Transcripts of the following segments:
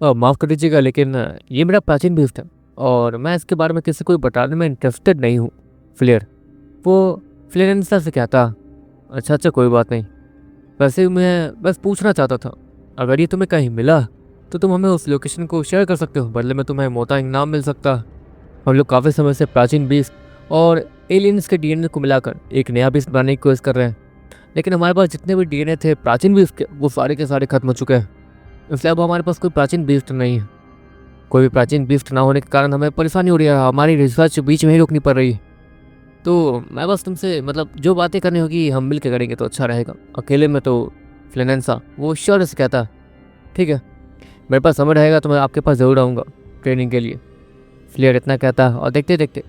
माफ़ कर दीजिएगा, लेकिन ये मेरा प्राचीन बीस्ट है और मैं इसके बारे में किसी को बताने में इंटरेस्टेड नहीं हूँ। फ्लेयर, वो फ्लेरेंसा से कहता। अच्छा अच्छा, कोई बात नहीं। वैसे मैं बस पूछना चाहता था, अगर ये तुम्हें कहीं मिला तो तुम हमें उस लोकेशन को शेयर कर सकते हो, बदले में तुम्हें मोटा इनाम मिल सकता। हम लोग काफ़ी समय से प्राचीन बीस्ट और एलियंस के डीएनए को मिलाकर एक नया बीस्ट बनाने की कोशिश कर रहे हैं, लेकिन हमारे पास जितने भी डीएनए थे प्राचीन बीस्ट के, वो सारे के सारे खत्म हो चुके हैं। इसलिए अब हमारे पास कोई प्राचीन बीस्ट नहीं है। कोई भी प्राचीन बीस्ट ना होने के कारण हमें परेशानी हो रही है, हमारी रिसर्च बीच में ही रोकनी पड़ रही है। तो मैं बस तुमसे जो बातें करनी होगी हम मिल के करेंगे तो अच्छा रहेगा। अकेले में तो फ्लेनेंसा वो श्योर से कहता, ठीक है, मेरे पास समय रहेगा तो मैं आपके पास ज़रूर आऊँगा ट्रेनिंग के लिए। फ्लेयर इतना कहता और देखते देखते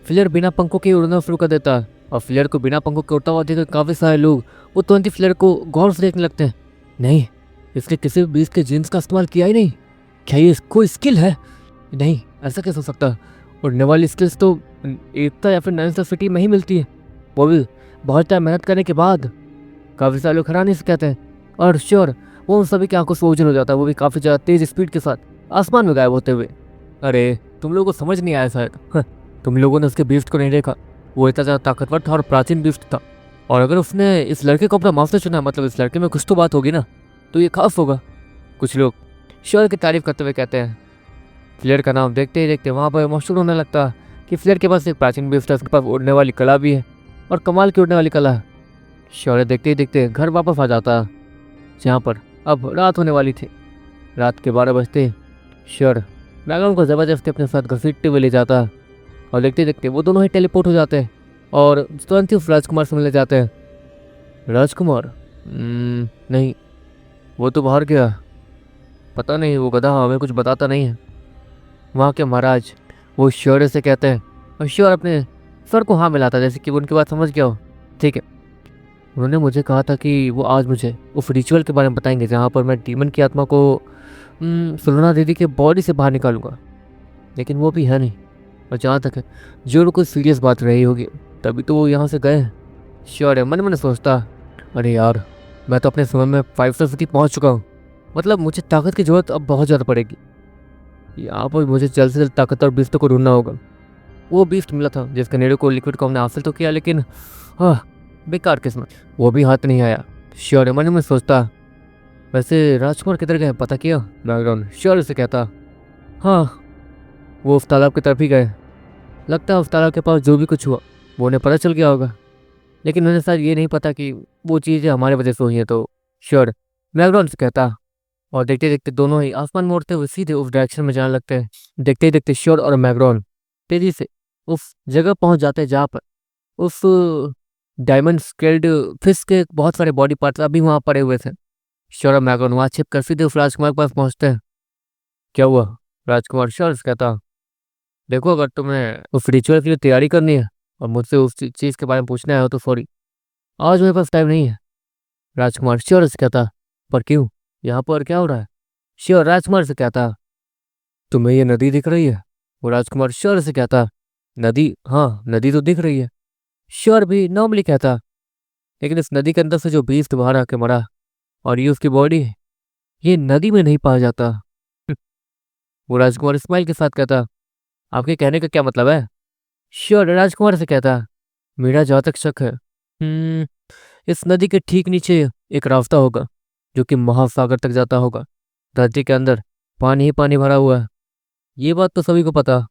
फ्लेयर बिना पंखों के उड़ना शुरू कर देता है। और फ्लेयर को बिना पंखों के उड़ता हुआ देखकर काफ़ी सारे लोग वो तुरंत ही फ्लेयर को गौर से देखने लगते हैं। नहीं, इसके किसी भी बीज के जीन्स का इस्तेमाल किया ही नहीं। क्या ये कोई स्किल है? नहीं, ऐसा कैसे हो सकता है? उड़ने वाली स्किल्स तो एकता या फिर नाइन्थ सिटी में ही मिलती है, वो भी बहुत टाइम मेहनत करने के बाद। काफ़ी सारे लोग हैरानी से कहते हैं और श्योर वो उन सभी की आंखों से ओझल हो जाता है, वो भी काफ़ी ज़्यादा तेज स्पीड के साथ आसमान में गायब होते हुए। अरे तुम लोगों को समझ नहीं आया शायद। तुम लोगों ने उसके बीस्ट को नहीं देखा। वो इतना ज़्यादा ताकतवर था और प्राचीन बीस्ट था, और अगर उसने इस लड़के को अपना मास्टर चुना, मतलब इस लड़के में कुछ तो बात होगी ना, तो ये खास होगा। कुछ लोग श्योर की तारीफ करते हुए कहते हैं। फ्लेयर का नाम देखते ही देखते वहाँ पर मशहूर होने लगता कि फ्लेयर के पास एक प्राचीन बीस्ट है, उसके पास उड़ने वाली कला भी है और कमाल की उड़ने वाली कला है। श्योर देखते ही देखते घर वापस आ जाता, जहाँ पर अब रात होने वाली थी। रात के 12 बजते श्योर मैगन को ज़बरदस्ती अपने साथ घसीटते हुए ले जाता, और देखते देखते वो दोनों ही टेलीपोर्ट हो जाते हैं और तुरंत ही उस राजकुमार से मिलने जाते हैं। राजकुमार? नहीं, वो तो बाहर गया। पता नहीं, वो गधा हमें कुछ बताता नहीं है। वहाँ के महाराज वो श्योर से कहते हैं, और श्योर अपने सर को हाँ मिलाता जैसे कि वो उनकी बात समझ गया हो। ठीक है, उन्होंने मुझे कहा था कि वो आज मुझे उस रिचुअल के बारे में बताएंगे जहाँ पर मैं डीमन की आत्मा को सुलोना दीदी के बॉडी से बाहर निकालूंगा, लेकिन वो भी है नहीं। और जहाँ तक है, जो कोई सीरियस बात रही होगी तभी तो वो यहाँ से गए हैं। श्योर है मन में सोचता, अरे यार मैं तो अपने समय में 5 स्टार सिटी पहुँच चुका हूँ, मतलब मुझे ताकत की ज़रूरत अब बहुत ज़्यादा पड़ेगी। यहाँ पर मुझे जल्द से जल्द ताकतवर बीस्ट को ढूंढना होगा। वो बीस्ट मिला था जिसका नेड़े को लिक्विड को हमने हासिल तो किया, लेकिन हाँ, बेकार किस्मत, वो भी हाथ नहीं आया। श्योर है मन में सोचता। वैसे राजकुमार किधर गए, पता किया? बैकग्राउंड श्योर से कहता, हाँ वो उस तालाब की तरफ ही गए। लगता है उस तालाब के पास जो भी कुछ हुआ वो उन्हें पता चल गया होगा, लेकिन उन्हें शायद ये नहीं पता कि वो चीज़ें हमारे वजह से हुई हैं। तो श्योर मैगरॉन से कहता, और देखते देखते दोनों ही आसमान में उड़ते हुए सीधे उस डायरेक्शन में जाने लगते हैं। देखते ही देखते श्योर और मैगरॉन तेजी से उस जगह पहुंच जाते हैं जहाँ पर उस डायमंड स्केल्ड फिश के बहुत सारे बॉडी पार्ट्स अभी वहाँ पड़े हुए थे। श्योर और मैगरॉन वहाँ छिप कर सीधे उस राजकुमार के पास पहुँचते हैं। क्या हुआ? राजकुमार श्योर से कहता, देखो अगर तुम्हें उस रिचुअल के लिए तैयारी करनी है और मुझसे उस चीज़ के बारे में पूछना है तो सॉरी, आज मेरे पास टाइम नहीं है। राजकुमार श्योर से कहता, पर क्यों, यहाँ पर क्या हो रहा है? श्योर राजकुमार से कहता, तुम्हें ये नदी दिख रही है? वो राजकुमार श्योर से कहता, नदी? हाँ नदी तो दिख रही है। श्योर भी नॉर्मली कहता, लेकिन इस नदी के अंदर से जो बीस्ट बाहर आके मरा और ये उसकी बॉडी है, ये नदी में नहीं पाया जाता। वो राजकुमार स्माइल के साथ कहता, आपके कहने का क्या मतलब है? श्योर राजकुमार से कहता, मेरा जहाँ तक शक है, इस नदी के ठीक नीचे एक रास्ता होगा जो कि महासागर तक जाता होगा। धरती के अंदर पानी ही पानी भरा हुआ है, ये बात तो सभी को पता।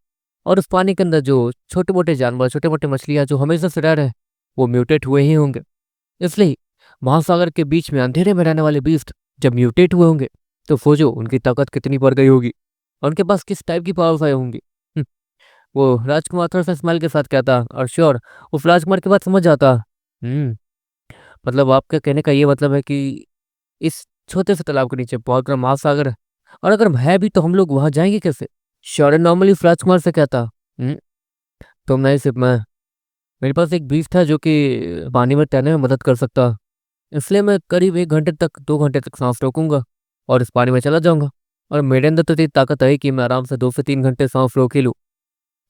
और उस पानी के अंदर जो छोटे मोटे जानवर, छोटे मोटे मछलियाँ जो हमेशा से रह रहे हैं, वो म्यूटेट हुए ही होंगे। इसलिए महासागर के बीच में अंधेरे में रहने वाले बीस्ट जब म्यूटेट हुए होंगे तो सोचो उनकी ताकत कितनी बढ़ गई होगी और उनके पास किस टाइप की पावर्स आई होंगी। वो राजकुमार थोड़ा सा स्माइल के साथ कहता, और श्योर उस राजकुमार की बात समझ जाता। मतलब आपका कहने का ये मतलब है कि इस छोटे से तालाब के नीचे बहुत बड़ा महासागर है, और अगर है भी तो हम लोग वहां जाएंगे कैसे? श्योर नॉर्मली उस राजकुमार से कहता, तुम नहीं सिर्फ मैं, मेरे पास एक बीस्ट है जो कि पानी में तैरने में मदद कर सकता, इसलिए मैं करीब 1 घंटे तक 2 घंटे तक सांस रोकूंगा और इस पानी में चला जाऊंगा। और मेरे अंदर तो इतनी ताकत है कि मैं आराम से 2 से 3 घंटे सांस रोक ही लूँ।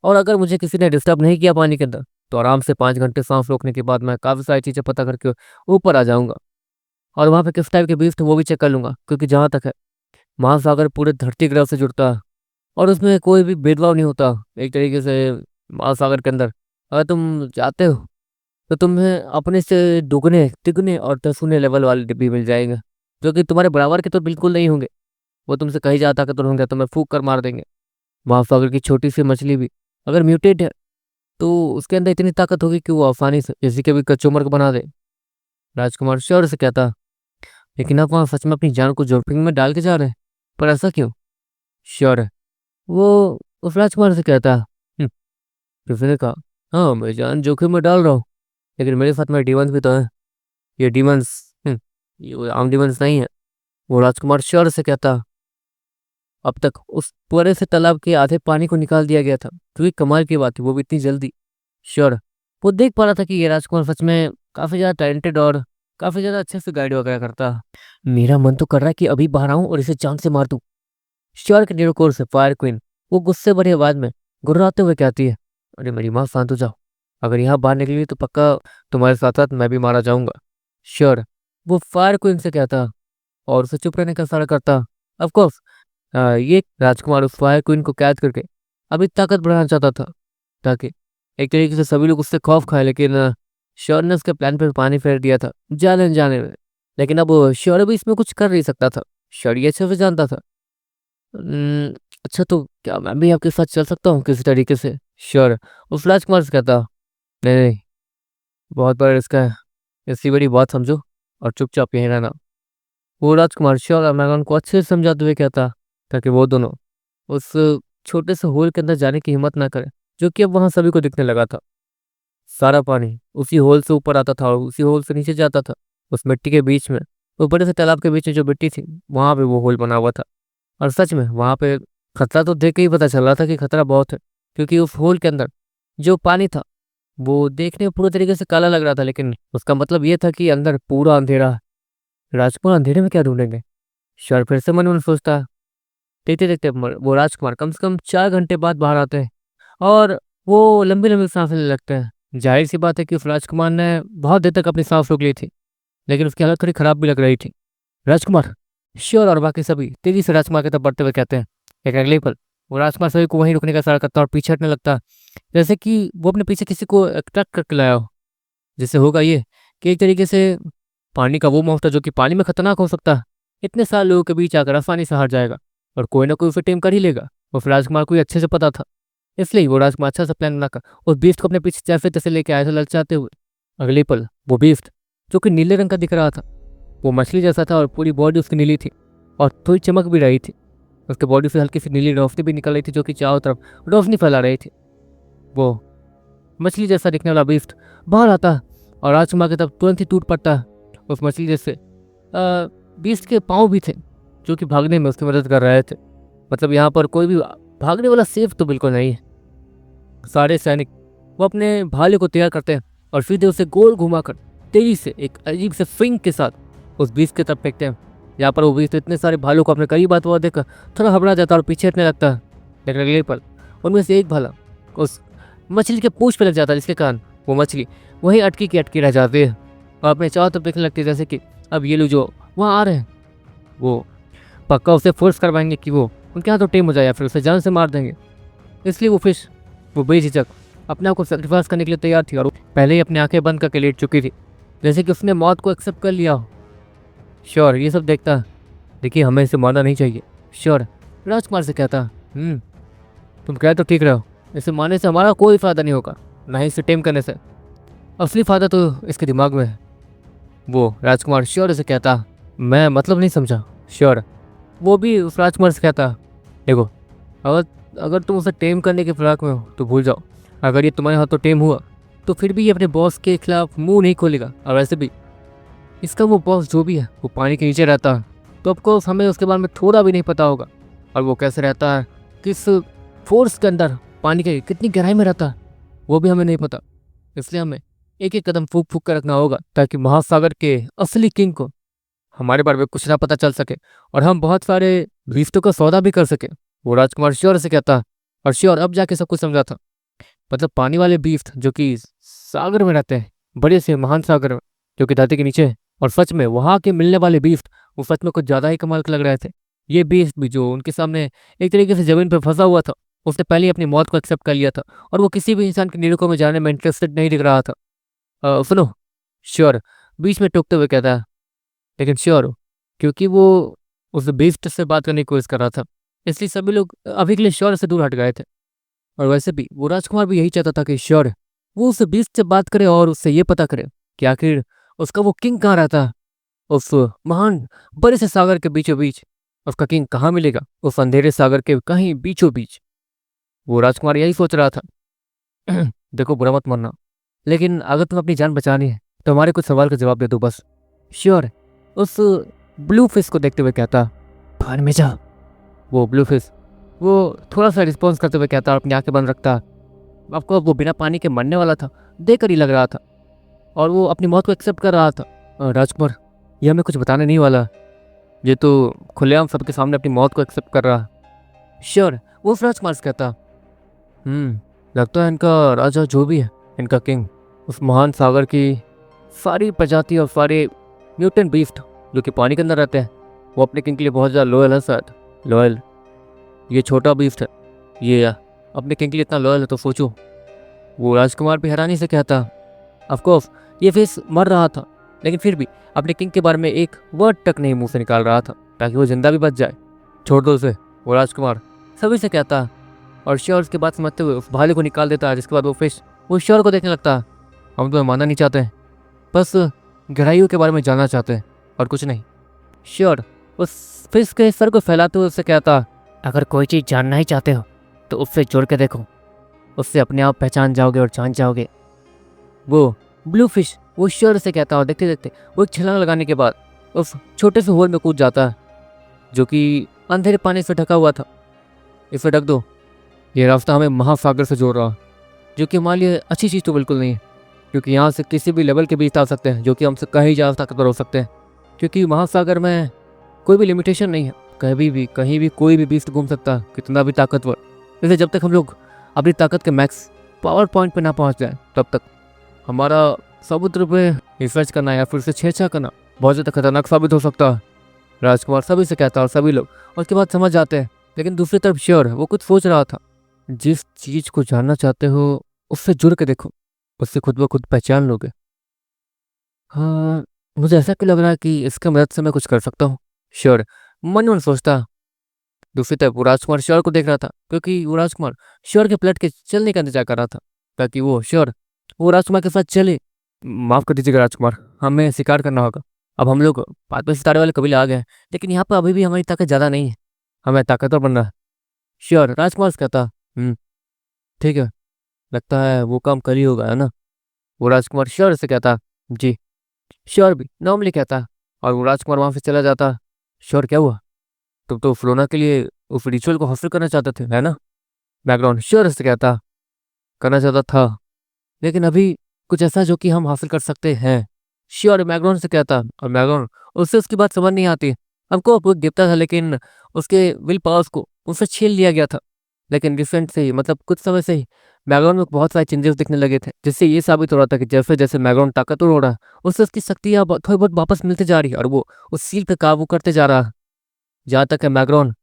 और अगर मुझे किसी ने डिस्टर्ब नहीं किया पानी के अंदर तो आराम से 5 घंटे सांस रोकने के बाद मैं काफ़ी सारी चीज़ें पता करके ऊपर आ जाऊंगा, और वहाँ पे किस टाइप के बीस्ट है वो भी चेक कर लूंगा। क्योंकि जहाँ तक है महासागर पूरे धरती ग्रह से जुड़ता है और उसमें कोई भी भेदभाव नहीं होता। एक तरीके से महासागर के अंदर अगर तुम चाहते हो तो तुम्हें अपने से दुगने तिगने और दसगुने लेवल वाले डिब्बी मिल जाएंगे, जो कि तुम्हारे बराबर के तो बिल्कुल नहीं होंगे। वो तुमसे कहीं ज़्यादा ताकतवर होंगे, तुम्हें फूंक कर मार देंगे। महासागर की छोटी सी मछली भी अगर म्यूटेट है तो उसके अंदर इतनी ताकत होगी कि वो आसानी से किसी के भी कचूमर को बना दे। राजकुमार श्योर से कहता, लेकिन आप वहाँ सच में अपनी जान को जोखिम में डाल के जा रहे हैं, पर ऐसा क्यों? श्योर है वो उस राजकुमार से कहता। किसी ने कहा, हाँ मैं जान जोखिम में डाल रहा हूँ, लेकिन मेरे साथ में डीमंस भी तो है। ये डीमंस ये वो आम डीमंस नहीं है। वो राजकुमार श्योर से कहता, अब तक उस पूरे से तालाब के आधे पानी को निकाल दिया गया था, क्योंकि कमाल की बात थी वो भी इतनी जल्दी। श्योर वो देख पा रहा था कि ये राजकुमार सच में काफी ज्यादा टैलेंटेड और काफी ज्यादा अच्छे से गाइड वगैरह करता। मेरा मन तो कर रहा है कि अभी बाहर आऊं और इसे जान से मार दूं। श्योर के निरोकोर से फायर क्वीन वो गुस्से भरी आवाज में गुर्राते हुए कहती है, अरे मेरी माँ शांत हो जाओ, अगर यहाँ बाहर निकली तो पक्का तुम्हारे साथ साथ मैं भी मारा जाऊंगा। श्योर वो फायर क्वीन से कहता और उसे चुप रहने का इशारा करता। ऑफ कोर्स ये राजकुमार उस फायर क्वीन को कैद करके अभी ताकत बढ़ाना चाहता था, ताकि एक तरीके से सभी लोग उससे खौफ खाए। लेकिन श्योर ने उसके प्लान पर पानी फेर दिया था जाने जाने में। लेकिन अब श्योर भी इसमें कुछ कर नहीं सकता था। श्योर ये अच्छे से जानता था। "हम्म, अच्छा तो क्या मैं भी आपके साथ चल सकता हूँ किसी तरीके से?" श्योर उस राजकुमार से कहता, नहीं नहीं, बहुत बड़ा रिस्क है, इसकी बड़ी बात समझो और चुपचाप यहीं रहना। वो राजकुमार श्योर और मैगन को अच्छे से समझाते हुए कहता, ताकि वो दोनों उस छोटे से होल के अंदर जाने की हिम्मत ना करें, जो कि अब वहां सभी को दिखने लगा था। सारा पानी उसी होल से ऊपर आता था और उसी होल से नीचे जाता था। उस मिट्टी के बीच में, वो बड़े से तालाब के बीच में जो मिट्टी थी, वहां पे वो होल बना हुआ था। और सच में वहां पे खतरा तो देख के ही पता चल रहा था कि खतरा बहुत है, क्योंकि उस होल के अंदर जो पानी था वो देखने में पूरे तरीके से काला लग रहा था, लेकिन उसका मतलब ये था कि अंदर पूरा अंधेरा है। राजकुमार अंधेरे में क्या ढूंढेंगे? शर फिर से मन में सोचता। देखते देखते वो राजकुमार कम से कम 4 घंटे बाद बाहर आते हैं और वो लंबी लंबी सांस लेने लगते हैं। जाहिर सी बात है कि उस राजकुमार ने बहुत देर तक अपनी सांस रोक ली थी, लेकिन उसकी हालत थोड़ी खराब भी लग रही थी। राजकुमार श्योर और बाकी सभी तेजी से राजकुमार की तरफ बढ़ते हुए कहते हैं। एक अगले पल वो राजकुमार सभी को वहीं रुकने का इशारा करता है और पीछे हटने लगता है, जैसे कि वो अपने पीछे किसी को अट्रैक्ट करके लाया हो। जिससे होगा ये कि एक तरीके से पानी का वो मौका जो कि पानी में खतरनाक हो सकता है, इतने सारे लोगों के बीच आकर आसानी से हार जाएगा और कोई ना कोई उसे टेम कर ही लेगा। वो फिर राजकुमार को ये अच्छे से पता था, इसलिए वो राजकुमार अच्छा सा प्लान बनाकर उस बीस्ट को अपने पीछे जैसे तैसे लेके आया था ललचाते हुए। अगले पल वो बीस्ट जो कि नीले रंग का दिख रहा था, वो मछली जैसा था और पूरी बॉडी उसकी नीली थी और थोड़ी चमक भी रही थी। उसके बॉडी से हल्की सी नीली रोशनी भी निकल रही थी, जो कि चारों तरफ रोशनी फैला रही थी। वो मछली जैसा दिखने वाला बीस्ट बाहर आता है और राजकुमार की तरफ तुरंत ही टूट पड़ता है। उस मछली जैसे बीस्ट के पाँव भी थे, जो कि भागने में उसकी मदद कर रहे थे। मतलब यहाँ पर कोई भी भागने वाला सेफ तो बिल्कुल नहीं है। सारे सैनिक वो अपने भाले को तैयार करते हैं और सीधे उसे गोल घुमाकर तेजी से एक अजीब से स्विंग के साथ उस बीस्ट की तरफ फेंकते हैं। यहाँ पर वो बीस्ट इतने सारे भालू को अपने करीब आता हुआ देखकर थोड़ा घबरा जाता है और पीछे हटने लगता है। लेकिन अगले पल उनमें से एक भाला उस मछली के पूंछ पे लग जाता है, जिसके कारण वो मछली वहीं अटकी की अटकी रह जाती है और अपने चारों तरफ देखने लगती है, जैसे कि अब ये लोग जो वहाँ आ रहे हैं वो पक्का उसे फोर्स करवाएंगे कि वो उनके हाथों टेम हो जाए या फिर उसे जान से मार देंगे। इसलिए वो फिश वो बेझिझक अपने आप को सेक्रीफाइस करने के लिए तैयार थी और पहले ही अपनी आंखें बंद करके लेट चुकी थी, जैसे कि उसने मौत को एक्सेप्ट कर लिया हो। श्योर ये सब देखता, देखिए हमें इसे मारना नहीं चाहिए। श्योर राजकुमार से कहता, तुम कह तो ठीक रहे हो, इसे मारने से हमारा कोई फ़ायदा नहीं होगा, ना ही इसे टेम करने से। असली फ़ायदा तो इसके दिमाग में है। वो राजकुमार श्योर से कहता, मैं मतलब नहीं समझा। श्योर वो भी उस राजकुमार से कहता, देखो अगर अगर तुम उसे टेम करने के फिराक में हो तो भूल जाओ, अगर ये तुम्हारे हाथों टेम हुआ तो फिर भी ये अपने बॉस के खिलाफ मुंह नहीं खोलेगा। और वैसे भी इसका वो बॉस जो भी है वो पानी के नीचे रहता है, तो ऑफकोर्स हमें उसके बारे में थोड़ा भी नहीं पता होगा। और वो कैसे रहता है, किस फोर्स के अंदर, पानी के कितनी गहराई में रहता है, वो भी हमें नहीं पता। इसलिए हमें एक एक कदम फूक फूक कर रखना होगा, ताकि महासागर के असली किंग को हमारे बारे में कुछ ना पता चल सके और हम बहुत सारे रिश्तों का सौदा भी कर सके। वो राजकुमार श्योर से कहता, और श्योर अब जाके सब कुछ समझा था। मतलब पानी वाले बीस्ट जो कि सागर में रहते हैं, बड़े से महान सागर में जो कि धरती के नीचे है, और सच में वहाँ के मिलने वाले बीस्ट वो सच में कुछ ज़्यादा ही कमाल के लग रहे थे। ये बीस्ट भी जो उनके सामने एक तरीके से ज़मीन पर फँसा हुआ था, उसने पहले ही अपनी मौत को एक्सेप्ट कर लिया था और वो किसी भी इंसान के निरखों में जाने में इंटरेस्टेड नहीं दिख रहा था। सुनो, श्योर, बीच में टोकते हुए कहता है, लेकिन श्योर हो? क्योंकि वो उस बीस्ट से बात करने की कोशिश कर रहा था, इसलिए सभी लोग अभी के लिए श्योर से दूर हट गए थे। और वैसे भी वो राजकुमार भी यही चाहता था कि श्योर वो उस बीस्ट से बात करे और उससे ये पता करे कि आखिर उसका वो किंग कहाँ रहता है, उस महान बड़े से सागर के बीचों बीच। उसका किंग कहाँ मिलेगा उस अंधेरे सागर के कहीं बीचों बीच? वो राजकुमार यही सोच रहा था। देखो, बुरा मत मानना, लेकिन अगर तुम्हें अपनी जान बचानी है तो हमारे कुछ सवाल का जवाब दे दो बस। श्योर उस ब्लू फिश को देखते हुए कहता, पानी में जा। वो ब्लू फिश वो थोड़ा सा रिस्पॉन्स करते हुए कहता और अपनी आंखें बंद रखता। आपको वो बिना पानी के मरने वाला था, देखकर ही लग रहा था, और वो अपनी मौत को एक्सेप्ट कर रहा था। राजकुमार, ये हमें कुछ बताने नहीं वाला, ये तो खुलेआम सबके सामने अपनी मौत को एक्सेप्ट कर रहा। श्योर वो राजकुमार से कहता, लगता है इनका राजा जो भी है, इनका किंग, उस महान सागर की सारी प्रजाति और सारे म्यूटेंट बीस्ट जो कि पानी के अंदर रहते हैं, वो अपने किंग के लिए बहुत ज़्यादा लॉयल है। शायद लॉयल, ये छोटा बीस्ट है, ये अपने किंग के लिए इतना लॉयल है, तो सोचो। वो राजकुमार भी हैरानी से कहता, ऑफकोर्स ये फिश मर रहा था, लेकिन फिर भी अपने किंग के बारे में एक वर्ड तक नहीं मुंह से निकाल रहा था ताकि वो जिंदा भी बच जाए। छोड़ दो उसे, वो राजकुमार सभी से कहता, और श्योर उसके बात समझते हुए उस भाले को निकाल देता है। जिसके बाद वो फिश वो श्योर को देखने लगता, हम तुम्हें मानना नहीं चाहते, बस गहराइयों के बारे में जानना चाहते हैं और कुछ नहीं। श्योर उस फिश के सर को फैलाते हुए उससे कहता, अगर कोई चीज़ जानना ही चाहते हो तो उससे जुड़ के देखो, उससे अपने आप पहचान जाओगे और जान जाओगे। वो ब्लू फिश वो श्योर से कहता, और देखते देखते वो एक छलांग लगाने के बाद उस छोटे से होल में कूद जाता है जो कि अंधेरे पानी से ढका हुआ था। इसे ढक दो, ये रास्ता हमें महासागर से जोड़ रहा, जो कि हमारे लिए अच्छी चीज़ तो बिल्कुल नहीं है, क्योंकि यहाँ से किसी भी लेवल के बीच आ सकते हैं जो कि हमसे कहीं ज़्यादा ताकतवर हो सकते हैं, क्योंकि महासागर में कोई भी लिमिटेशन नहीं है, कहीं भी कोई भी बीस्ट घूम सकता है, कितना भी ताकतवर। इसलिए जब तक हम लोग अपनी ताकत के मैक्स पावर पॉइंट पे ना पहुंच जाए, तब तक हमारा समुद्र पे रिसर्च करना या फिर से छेड़छाड़ करना बहुत ज़्यादा खतरनाक साबित हो सकता है। राजकुमार सभी से कहता है और सभी लोग उसके बाद समझ जाते हैं। लेकिन दूसरी तरफ श्योर वो कुछ सोच रहा था, जिस चीज़ को जानना चाहते हो उससे जुड़ के देखो, उससे खुद ब खुद पहचान लोगे। हाँ, मुझे ऐसा क्यों लग रहा है कि इसके मदद से मैं कुछ कर सकता हूँ? श्योर मन ही मन सोचता। दूसरी तरफ वो राजकुमार श्योर को देख रहा था, क्योंकि वो राजकुमार श्योर के पलट के चलने का इंतजार कर रहा था ताकि वो श्योर वो राजकुमार के साथ चले। माफ़ कर दीजिएगा राजकुमार, हमें शिकार करना होगा। अब हम लोग 5वें सितारे वाले कबीले आ गए हैं, लेकिन यहाँ पर अभी भी हमारी ताकत ज़्यादा नहीं है, हमें ताकतवर बनना है। श्योर राजकुमार से कहता, ठीक है, लगता है वो काम कर ही होगा, है ना? वो राजकुमार श्योर से कहता, जी। श्योर भी नॉर्मली कहता, और वो राजकुमार वहाँ से चला जाता। श्योर क्या हुआ? तुम तो फ्लोना के लिए उस रिचुअल को हासिल करना चाहते थे, है ना? बैकग्राउंड श्योर से कहता, करना चाहता था, लेकिन अभी कुछ ऐसा जो कि हम हासिल कर सकते हैं। श्योर बैकग्राउंड से कहता, और बैकग्राउंड उससे उसकी बात समझ नहीं आती। हमको वो गिफ्ट था, लेकिन उसके विल पावर्स को उससे छीन लिया गया था। लेकिन रिसेंट से ही, मतलब कुछ समय से ही बैकग्राउंड में बहुत सारे चेंजेस दिखने लगे थे, जिससे ये साबित हो रहा था कि जैसे जैसे बैकग्राउंड ताकतवर हो रहा है, उससे उसकी शक्तियाँ थोड़ी बहुत वापस मिलती जा रही है, और वो उस सील पे काबू करते जा रहा है। जहाँ तक है बैकग्राउंड,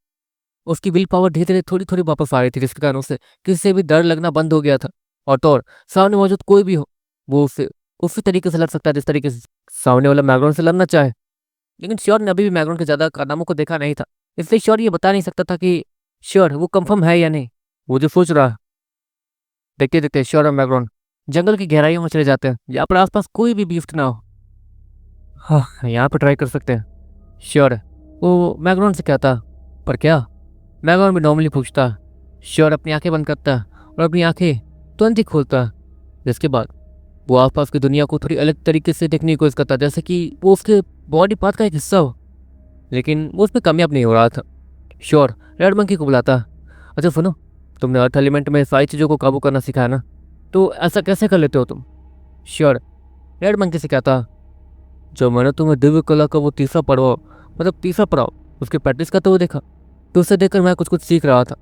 उसकी विल पावर धीरे धीरे थोड़ी थोड़ी वापस आ रही थी, जिसके कारण उसे किसी से भी डर लगना बंद हो गया था। और तो और सामने मौजूद कोई भी हो, वो उससे उसी तरीके से लड़ सकता है जिस तरीके से सामने वाला मैग्राउंड से लड़ना चाहे। लेकिन श्योर ने अभी भी मैग्राउंड के ज़्यादा कारनामों को देखा नहीं था, इसलिए श्योर ये बता नहीं सकता था कि श्योर वो कंफर्म है या नहीं। वो जो सोच रहा है, देखते देखते श्योर और मैग्राउंड जंगल की गहराइयों में चले जाते हैं, यहाँ पर आसपास कोई भी बीफ्ट ना हो। हाँ, यहाँ पर ट्राई कर सकते हैं। श्योर वो मैग्राउंड से कहता, पर क्या? मैग्राउंड भी नॉर्मली पूछता। श्योर अपनी आंखें बंद करता और अपनी आंखें तुरंत ही खोलता, जिसके बाद वो आसपास की दुनिया को थोड़ी अलग तरीके से देखने की कोशिश करता, जैसे कि वो उसके बॉडी पार्ट का एक हिस्सा हो, लेकिन वो उसमें कामयाब नहीं हो रहा था। श्योर रेड मंकी को बुलाता, अच्छा सुनो, तुमने अर्थ एलिमेंट में सारी चीज़ों को काबू करना सिखाया ना, तो ऐसा कैसे कर लेते हो तुम? श्योर रेड मंकी से कहता, जो मैंने तुम्हें दिव्य कला का वो तीसरा पड़ाव, मतलब तीसरा पड़ाव उसके प्रैक्टिस करते हुए देखा, तो उसे देखकर मैं कुछ कुछ सीख रहा था।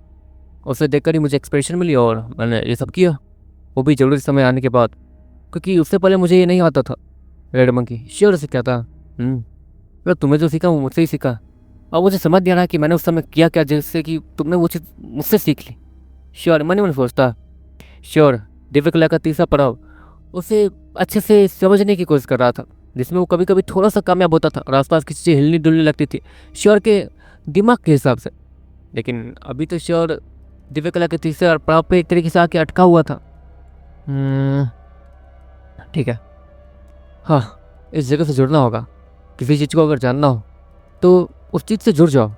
उसे देखकर ही मुझे एक्सप्रेशन मिली और मैंने ये सब किया, वो भी जरूरी समय आने के बाद, क्योंकि उससे पहले मुझे ये नहीं आता था। रेड मंकी श्योर से कहता, तुम्हें जो सीखा वो मुझसे ही सीखा, और मुझे समझ नहीं आ रहा कि मैंने उस समय किया क्या जिससे कि तुमने वो चीज़ मुझसे सीख ली। श्योर, मन ही मन सोचता। श्योर, दिव्य कला का तीसरा पड़ाव उसे अच्छे से समझने की कोशिश कर रहा था, जिसमें वो कभी कभी थोड़ा सा कामयाब होता था और आसपास की चीज़ें हिलनी डुलने लगती थी श्योर के दिमाग के हिसाब से। लेकिन अभी तो श्योर दिव्य कला के तीसरे पड़ाव पे एक तरीके से आके अटका हुआ था। ठीक है, हाँ, इस जगह से जुड़ना होगा। किसी चीज़ को अगर जानना हो तो उस चीज़ से जुड़ जाओ।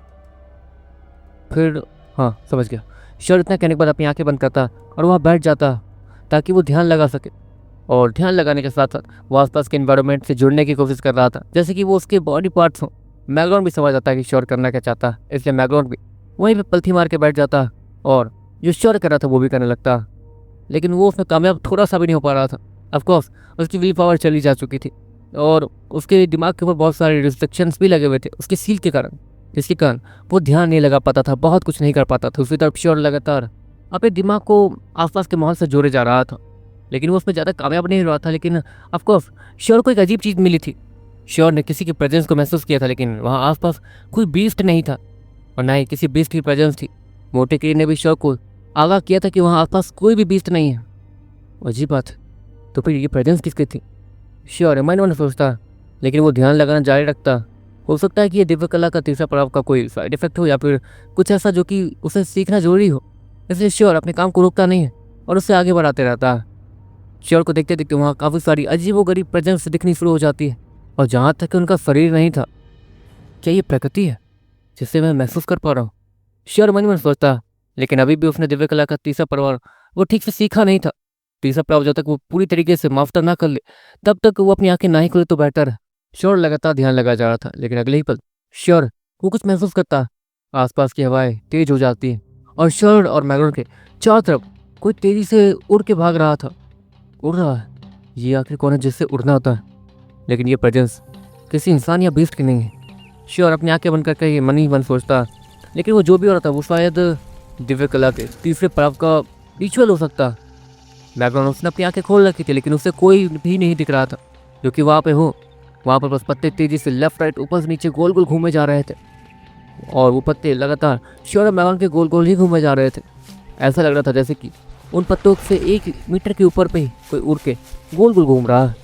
फिर हाँ, समझ गया। श्योर इतना कहने के बाद अपनी आंखें बंद करता और वहाँ बैठ जाता ताकि वो ध्यान लगा सके। और ध्यान लगाने के साथ साथ वो आसपास के इन्वायरमेंट से जुड़ने की कोशिश कर रहा था, जैसे कि वो उसके बॉडी पार्ट्स हों। मैग्राउंड भी समझ आता है कि श्योर करना क्या चाहता है, इसलिए मैग्राउंड भी वहीं पे पलथी मार के बैठ जाता और जो श्योर कर रहा था वो भी करने लगता। लेकिन वो उसमें कामयाब थोड़ा सा भी नहीं हो पा रहा था। ऑफकोर्स उसकी विल पावर चली जा चुकी थी और उसके दिमाग के ऊपर बहुत सारे रिस्ट्रिक्शंस भी लगे हुए थे उसकी सील के कारण, जिसके कारण वो ध्यान नहीं लगा पाता था, बहुत कुछ नहीं कर पाता था। दूसरी तरफ श्योर लगातार अपने दिमाग को आसपास के माहौल से जोड़े जा रहा था, लेकिन वो उसमें ज़्यादा कामयाब नहीं रहा था। लेकिन ऑफकोर्स श्योर को एक अजीब चीज़ मिली थी। श्योर ने किसी की प्रेजेंस को महसूस किया था, लेकिन वहाँ आसपास कोई बीस्ट नहीं था और ना ही किसी बीस्ट की प्रेजेंस थी। मोटे कीड़ी ने भी श्योर को आगाह किया था कि वहाँ आसपास कोई भी बीस्ट नहीं है। अजीब बात, तो फिर ये प्रेजेंस किसकी थी? श्योर मन मन सोचता, लेकिन वो ध्यान लगाना जारी रखता। हो सकता है कि ये दिव्य कला का तीसरा पड़ाव का कोई साइड इफेक्ट हो या फिर कुछ ऐसा जो कि उसे सीखना जरूरी हो। इसलिए श्योर अपने काम को रोकता नहीं है और उससे आगे बढ़ाते रहता है। श्योर को देखते देखते वहाँ काफ़ी सारी अजीबोगरीब प्रेजेंस दिखनी शुरू हो जाती है और जहाँ तक कि उनका शरीर नहीं था। क्या ये प्रकृति है जिसे मैं महसूस कर पा रहा हूँ? श्योर मन मन सोचता, लेकिन अभी भी उसने दिव्य कला का तीसरा पड़ाव वो ठीक से सीखा नहीं था। तीसरा पड़ाव जब तक वो पूरी तरीके से मास्टर ना कर ले तब तक वो अपनी आंखें ना ही खुले तो बेहतर है। श्योर लगातार ध्यान लगा जा रहा था, लेकिन अगले ही पल श्योर वो कुछ महसूस करता। आसपास की हवाएं तेज हो जाती है और श्योर और मैग्रोन के चारों तरफ कोई तेजी से उड़ के भाग रहा था। उड़ रहा है, ये आखिर कौन है जिससे उड़ना होता है? लेकिन ये प्रेजेंस किसी इंसान या बीस्ट की नहीं है। श्योर अपनी आंखें बंद करके ये मन ही मन सोचता, लेकिन वो जो भी हो रहा था वो शायद दिव्य कला के तीसरे पड़ाव का रिचुअल हो सकता। मैग्रोन उसने अपनी आंखें खोल रखी थी, लेकिन उससे कोई भी नहीं दिख रहा था जो कि वहाँ पे हो। वहाँ पर बस पत्ते तेजी से लेफ्ट राइट ऊपर से नीचे गोल गोल घूमे जा रहे थे और वो पत्ते लगातार श्योर और मैग्रोन के गोल गोल ही घूमे जा रहे थे। ऐसा लग रहा था जैसे कि उन पत्तों से 1 मीटर के ऊपर पे ही कोई उड़ के गोल गोल घूम रहा है।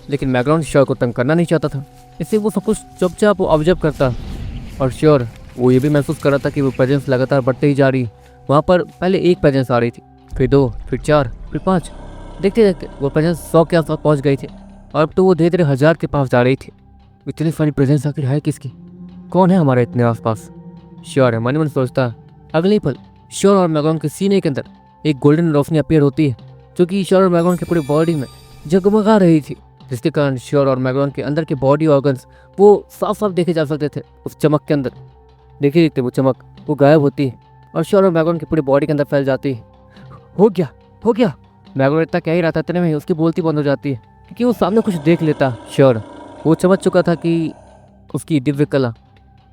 लेकिन मैग्राउंड श्योर को तंग करना नहीं चाहता था, इससे वो सब कुछ चुपचाप ऑब्जर्व करता। और श्योर वो ये भी महसूस कर रहा था कि वो प्रेजेंस लगातार बढ़ते ही जा रही। वहाँ पर पहले 1 प्रेजेंस आ रही थी, फिर 2, फिर 4, फिर 5। देखते देखते वो प्रेजेंस 100 के आसपास पहुँच गई थी और अब तो वो धीरे धीरे 1000 के पास जा रही थी। इतनी सारी प्रेजेंस आखिर है किसकी? कौन है हमारे इतने आसपास? श्योर है मन मन सोचता। अगले पल श्योर और मैग्राउंड के सीने के अंदर एक गोल्डन रोशनी अपीयर होती है जो कि श्योर और मैग्राउंड के पूरी बॉडी में जगमगा रही थी, जिसके कारण श्योर और मैग्राउंड के अंदर के बॉडी ऑर्गन्स वो साफ साफ देखे जा सकते थे। उस चमक के अंदर देखते देखते वो चमक वो गायब होती है और श्योर और मैग्राउंड की पूरी बॉडी के अंदर फैल जाती है। हो गया, हो गया। मैग्राउंड इतना कह ही रहा था, इतने में उसकी बोलती बंद हो जाती है क्योंकि वो सामने कुछ देख लेता। श्योर वो समझ चुका था कि उसकी दिव्य कला,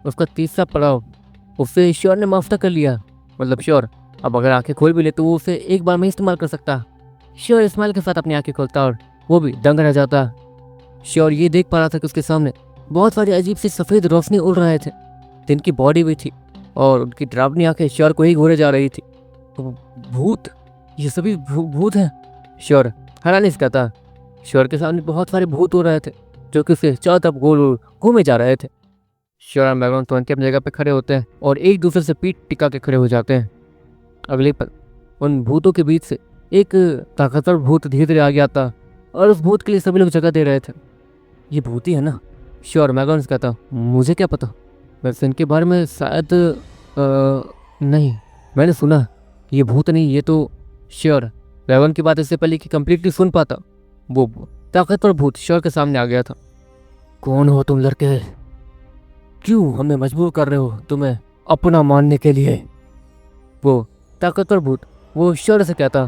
उसका तीसरा पड़ाव उससे श्योर ने मास्टर कर लिया। मतलब श्योर अब अगर आंखें खोल भी ले तो वो उसे एक बार में इस्तेमाल कर सकता। श्योर स्माइल के साथ अपनी आंखें खोलता और वो भी दंग रह जाता। श्योर ये देख पा रहा था कि उसके सामने बहुत सारी अजीब सी सफ़ेद रोशनी उड़ रहे थे, जिनकी बॉडी भी थी और उनकी डरावनी आंखें श्योर को ही घूरे जा रही थी। भूत, ये सभी भूत हैं। श्योर हैरानी से कहता। श्योर के सामने बहुत सारे भूत हो रहे थे जो कि उसे चारों तरफ गोल गोल घूमे जा रहे थे। श्योर और मैग्राउंड तुरंत अपनी जगह पे खड़े होते हैं और एक दूसरे से पीठ टिका के खड़े हो जाते हैं। अगले पल उन भूतों के बीच से एक ताकतवर भूत धीरे धीरे आ गया था और उस भूत के लिए सभी लोग जगह दे रहे थे। ये भूत ही है ना? श्योर मैग्राउंड से कहता। मुझे क्या पता, वैसे इनके बारे में शायद नहीं, मैंने सुना ये भूत नहीं, ये तो श्योर मैग्राउंड की बात इससे पहले कि कंप्लीटली सुन पाता वो ताकतवर भूत श्योर के सामने आ गया था। कौन हो तुम लड़के? क्यों हमें मजबूर कर रहे हो तुम्हें अपना मानने के लिए? वो ताकतवर भूत वो श्योर से कहता।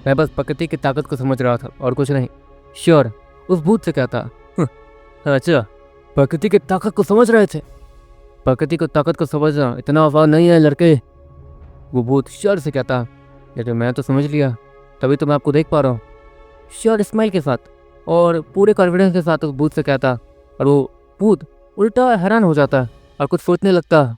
मैं बस प्रकृति की ताकत को समझ रहा था और कुछ नहीं। श्योर उस भूत से कहता। अच्छा, प्रकृति की ताकत को समझ रहे थे? प्रकृति को ताकत को समझना इतना आसान नहीं है लड़के, वो भूत श्योर से कहता। लेकिन मैं तो समझ लिया, तभी तो मैं आपको देख पा रहा हूँ। श्योर स्माइल के साथ और पूरे कॉन्फिडेंस के साथ उस भूत से कहता और वो भूत उल्टा हैरान हो जाता। और कुछ सोचने लगता